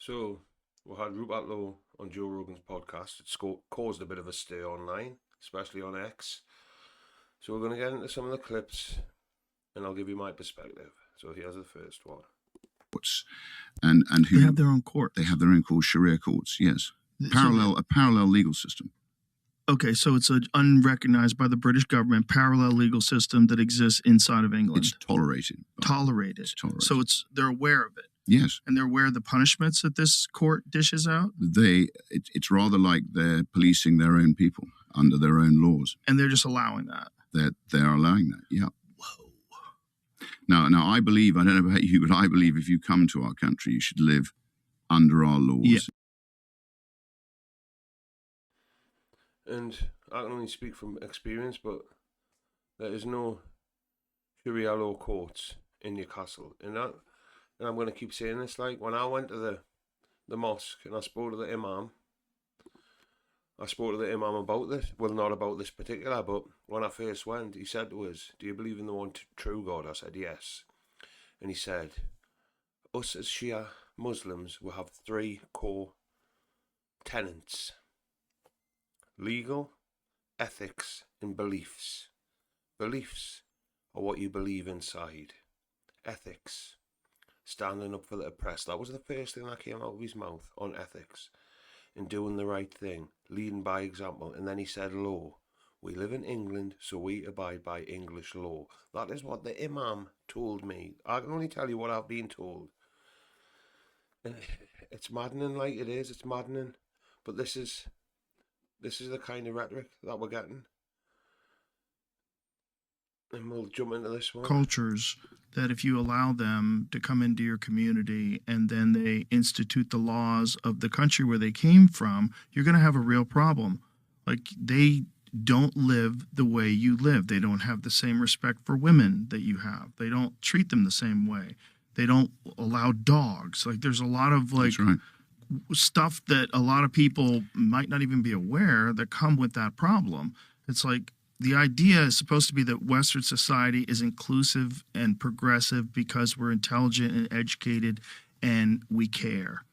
So we had Rupert Lowe on Joe Rogan's podcast. It's caused a bit of a stir online, especially on X. So we're going to get into some of the clips, and I'll give you my perspective. So here's the first one. And who they have their own court. They have their own courts, Sharia courts. Yes, a parallel legal system. Okay, so it's an unrecognized by the British government parallel legal system that exists inside of England. It's tolerated. Tolerated. So they're aware of it. Yes. And they're aware of the punishments that this court dishes out? It's rather like they're policing their own people under their own laws. And they're just allowing that? They're allowing that, yeah. Whoa. Now I believe, I don't know about you, but I believe if you come to our country, you should live under our laws. Yeah. And I can only speak from experience, but there is no Sharia law courts in Newcastle. And I'm going to keep saying this, like, when I went to the mosque and I spoke to the imam about this. Well, not about this particular, but when I first went, he said to us, "Do you believe in the one true God?" I said, "Yes." And he said, "Us as Shia Muslims will have 3 core tenets: legal, ethics, and beliefs. Beliefs are what you believe inside. Ethics, standing up for the oppressed." That was the first thing that came out of his mouth on ethics. And doing the right thing, leading by example. And then he said law. We live in England, so we abide by English law. That is what the imam told me. I can only tell you what I've been told. And it's maddening, like it is. It's maddening. But this is the kind of rhetoric that we're getting. And we'll jump into this one. Cultures that if you allow them to come into your community and then they institute the laws of the country where they came from, you're going to have a real problem. Like, they don't live the way you live. They don't have the same respect for women that you have. They don't treat them the same way. They don't allow dogs. Like, there's a lot of stuff that a lot of people might not even be aware that come with that problem. It's like, the idea is supposed to be that Western society is inclusive and progressive because we're intelligent and educated and we care.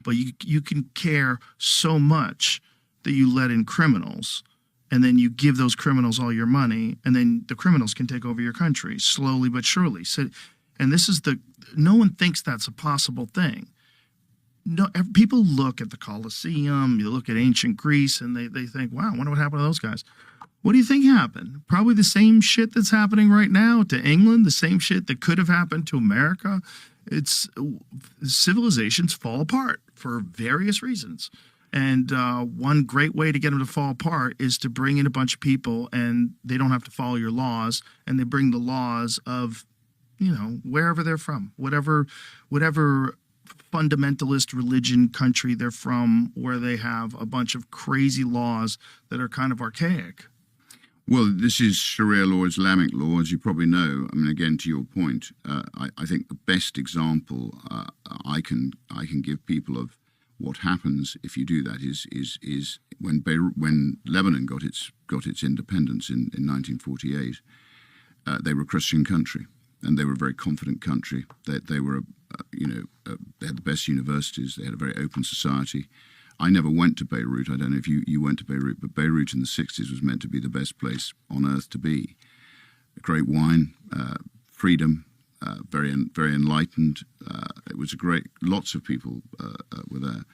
But you can care so much that you let in criminals, and then you give those criminals all your money, and then the criminals can take over your country slowly but surely. So, and this is no one thinks that's a possible thing. No, people look at the Colosseum, you look at ancient Greece, and they think, wow, I wonder what happened to those guys. What do you think happened? Probably the same shit that's happening right now to England, the same shit that could have happened to America. It's civilizations fall apart for various reasons. And one great way to get them to fall apart is to bring in a bunch of people, and they don't have to follow your laws, and they bring the laws of, wherever they're from, whatever fundamentalist religion country they're from, where they have a bunch of crazy laws that are kind of archaic. Well, this is Sharia law, Islamic law, as you probably know. I mean, again, to your point, I think the best example I can give people of what happens if you do that is when Lebanon got its independence in 1948. They were a Christian country, and they were a very confident country. They were, they had the best universities. They had a very open society. I never went to Beirut. I don't know if you went to Beirut, but Beirut in the 60s was meant to be the best place on earth to be. Great wine, freedom, very enlightened. It was lots of people were there.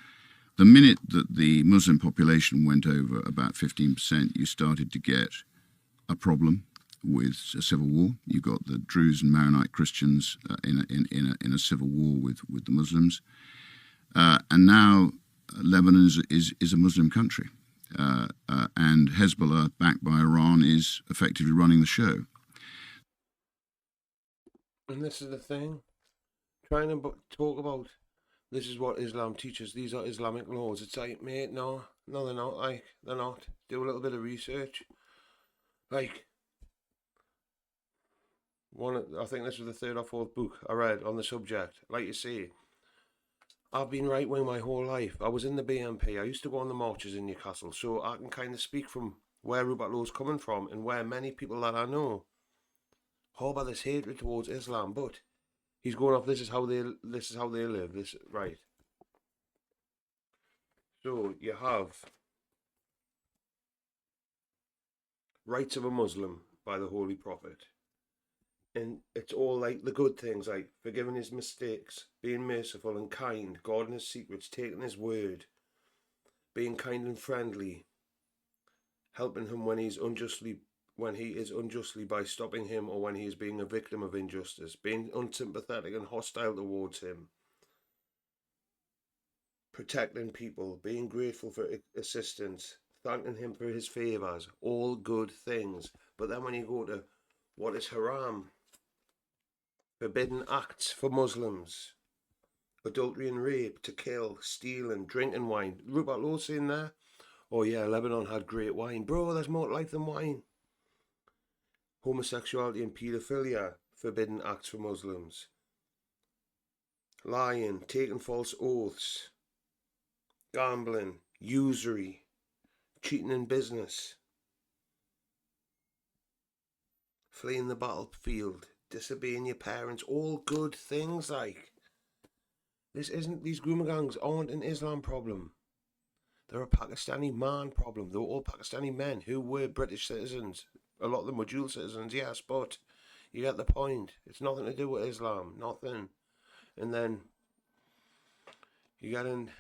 The minute that the Muslim population went over about 15%, you started to get a problem with a civil war. You got the Druze and Maronite Christians in a civil war with the Muslims. And now Lebanon is a Muslim country, and Hezbollah, backed by Iran, is effectively running the show. And this is the thing, trying to talk about this is what Islam teaches. These are Islamic laws. It's like, mate, no, they're not. Like, they're not. Do a little bit of research. Like, I think this was the 3rd or 4th book I read on the subject. Like you say, I've been right wing my whole life. I was in the BNP. I used to go on the marches in Newcastle, so I can kind of speak from where Rupert Lowe's coming from and where many people that I know harbour this hatred towards Islam. But he's going off. This is how they live. This right. So you have Rights of a Muslim by the Holy Prophet. And it's all like the good things, like forgiving his mistakes, being merciful and kind, guarding his secrets, taking his word, being kind and friendly, helping him when he is unjustly by stopping him, or when he is being a victim of injustice, being unsympathetic and hostile towards him, protecting people, being grateful for assistance, thanking him for his favours, all good things. But then when you go to what is haram, forbidden acts for Muslims, adultery and rape, to kill, stealing, drinking wine. Rupert Lowe saying there, oh yeah, Lebanon had great wine. Bro, there's more to life than wine. Homosexuality and paedophilia, forbidden acts for Muslims. Lying, taking false oaths, gambling, usury, cheating in business, fleeing the battlefield, disobeying your parents, all good things. Like, these grooming gangs aren't an Islam problem. They're a Pakistani man problem. They were all Pakistani men who were British citizens. A lot of them were dual citizens, yes, but you get the point. It's nothing to do with Islam, nothing. And then you get into,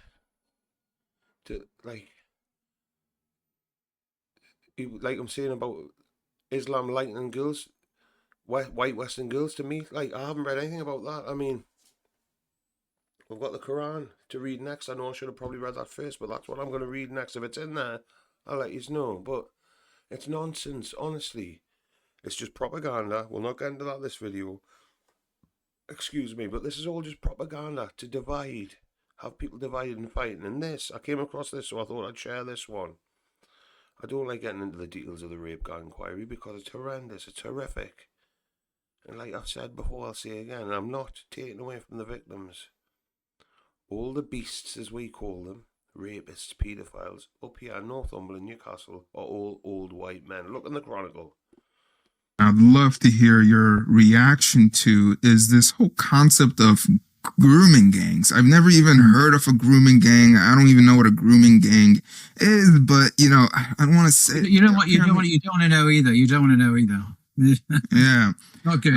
like I'm saying about Islam lightening girls, white Western girls. To me, like, I haven't read anything about that. I mean, we've got the Quran to read next. I know I should have probably read that first, but that's what I'm going to read next. If it's in there, I'll let you know. But it's nonsense, honestly. It's just propaganda. We'll not get into that this video. Excuse me, but this is all just propaganda to divide, have people divided and fighting. And this, I came across this, so I thought I'd share this one. I don't like getting into the details of the rape gang inquiry because it's horrendous, it's horrific. And like I've said before, I'll say again, I'm not taking away from the victims. All the beasts, as we call them, rapists, paedophiles, up here in Northumberland, Newcastle, are all old white men. Look in the Chronicle. I'd love to hear your reaction to is this whole concept of grooming gangs. I've never even heard of a grooming gang. I don't even know what a grooming gang is, but I don't want to say you don't want to know either. You don't want to know either. Yeah. Not good.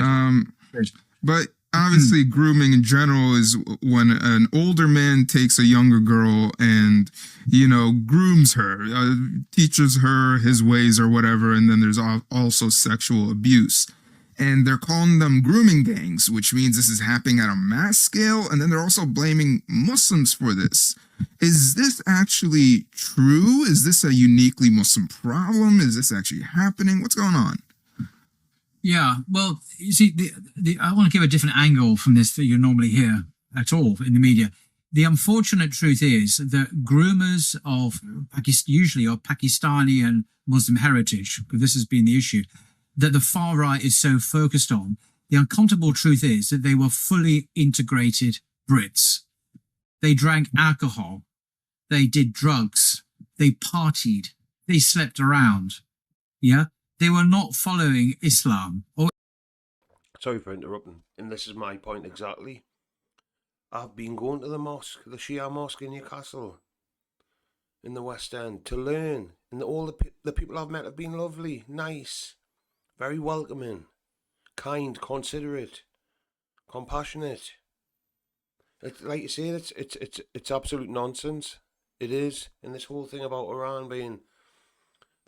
Good. But obviously grooming in general is when an older man takes a younger girl and grooms her, teaches her his ways or whatever, and then there's also sexual abuse. And they're calling them grooming gangs, which means this is happening at a mass scale, and then they're also blaming Muslims for this. Is this actually true? Is this a uniquely Muslim problem? Is this actually happening? What's going on? Yeah, well, you see, I want to give a different angle from this that you normally hear at all in the media. The unfortunate truth is that groomers usually of Pakistani and Muslim heritage, because this has been the issue, that the far right is so focused on, the uncomfortable truth is that they were fully integrated Brits. They drank alcohol, they did drugs, they partied, they slept around, yeah? They were not following Islam. Sorry for interrupting, and this is my point exactly. I've been going to the mosque, the Shia mosque in Newcastle, in the West End, to learn, and all the people I've met have been lovely, nice, very welcoming, kind, considerate, compassionate. It's like you say, it's absolute nonsense. It is, and this whole thing about Iran being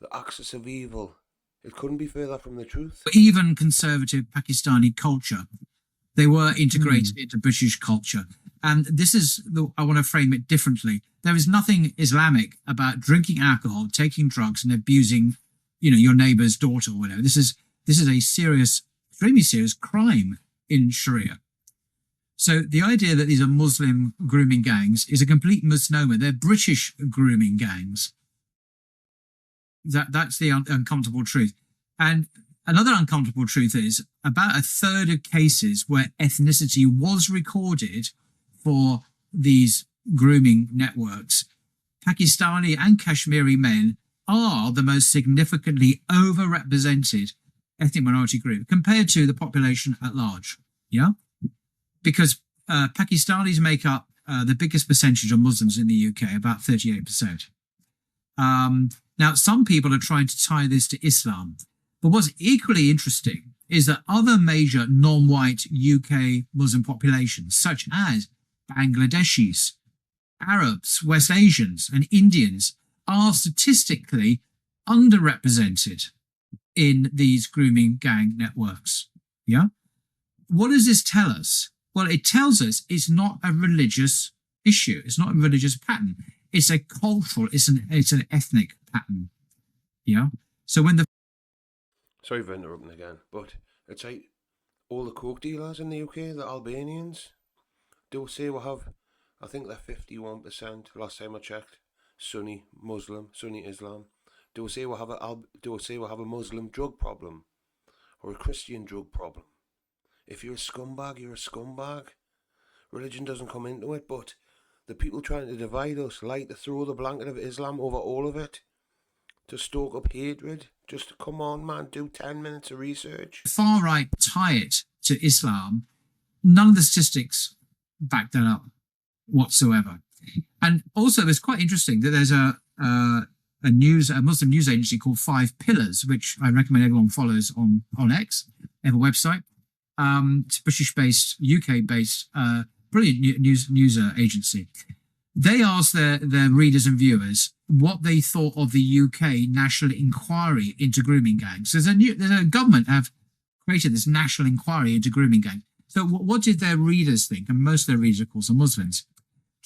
the axis of evil, it couldn't be further from the truth. Even conservative Pakistani culture, they were integrated into British culture. And this is, I want to frame it differently. There is nothing Islamic about drinking alcohol, taking drugs, and abusing, your neighbor's daughter or whatever. This is a serious, extremely serious crime in Sharia. So the idea that these are Muslim grooming gangs is a complete misnomer. They're British grooming gangs. That's the uncomfortable truth. And another uncomfortable truth is about a third of cases where ethnicity was recorded for these grooming networks, Pakistani and Kashmiri men are the most significantly overrepresented ethnic minority group compared to the population at large. Yeah? Because Pakistanis make up the biggest percentage of Muslims in the UK, about 38%. Now, some people are trying to tie this to Islam. But what's equally interesting is that other major non-white UK Muslim populations, such as Bangladeshis, Arabs, West Asians, and Indians, are statistically underrepresented in these grooming gang networks. Yeah? What does this tell us? Well, it tells us it's not a religious issue. It's not a religious pattern. It's a cultural, it's an ethnic pattern. Yeah? So when the... Sorry for interrupting again, but it's like all the coke dealers in the UK, the Albanians, do say we have, I think they're 51%, last time I checked, Sunni Islam. Do we say we have a Muslim drug problem or a Christian drug problem? If you're a scumbag, you're a scumbag. Religion doesn't come into it, but the people trying to divide us like to throw the blanket of Islam over all of it to stoke up hatred. Just come on, man, do 10 minutes of research. far right tie it to Islam, none of the statistics back that up whatsoever. And also, it's quite interesting that there's a Muslim news agency called Five Pillars, which I recommend everyone follows on X. They have a website. It's a British-based, UK-based, brilliant news agency. They asked their readers and viewers what they thought of the UK national inquiry into grooming gangs. There's a government have created this national inquiry into grooming gangs. So what did their readers think? And most of their readers, of course, are Muslims.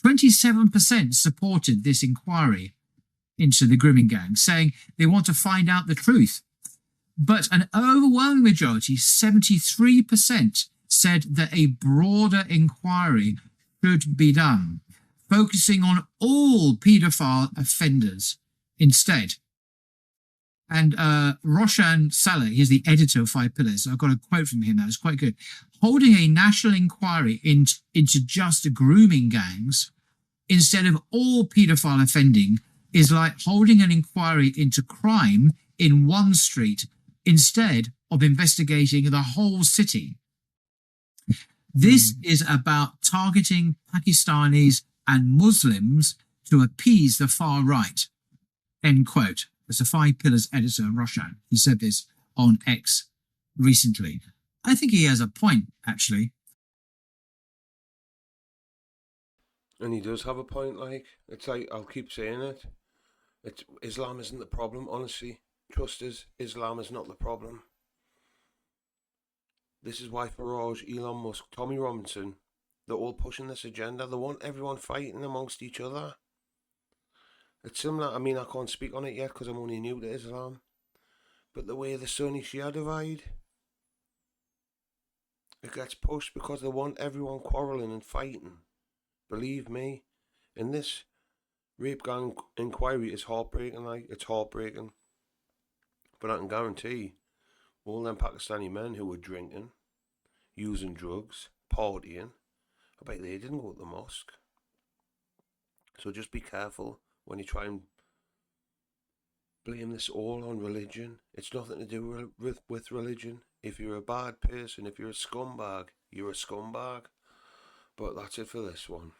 27% supported this inquiry into the grooming gang, saying they want to find out the truth. But an overwhelming majority, 73%, said that a broader inquiry should be done, focusing on all paedophile offenders instead. And Roshan Saleh, he's the editor of Five Pillars. I've got a quote from him that was quite good. Holding a national inquiry into just grooming gangs instead of all paedophile offending is like holding an inquiry into crime in one street instead of investigating the whole city. This is about targeting Pakistanis and Muslims to appease the far right. End quote. It's a Five Pillars editor, Roshan. He said this on X recently. I think he has a point, actually. And he does have a point, like, it's like, I'll keep saying it. Islam isn't the problem, honestly. Trust us, Islam is not the problem. This is why Farage, Elon Musk, Tommy Robinson, they're all pushing this agenda. They want everyone fighting amongst each other. It's similar, I mean, I can't speak on it yet because I'm only new to Islam. But the way the Sunni Shia divide, it gets pushed because they want everyone quarrelling and fighting. Believe me, in this rape gang inquiry, it's heartbreaking, like, it's heartbreaking. But I can guarantee all them Pakistani men who were drinking, using drugs, partying, I bet they didn't go to the mosque. So just be careful when you try and blame this all on religion. It's nothing to do with religion. If you're a bad person, if you're a scumbag, you're a scumbag. But that's it for this one.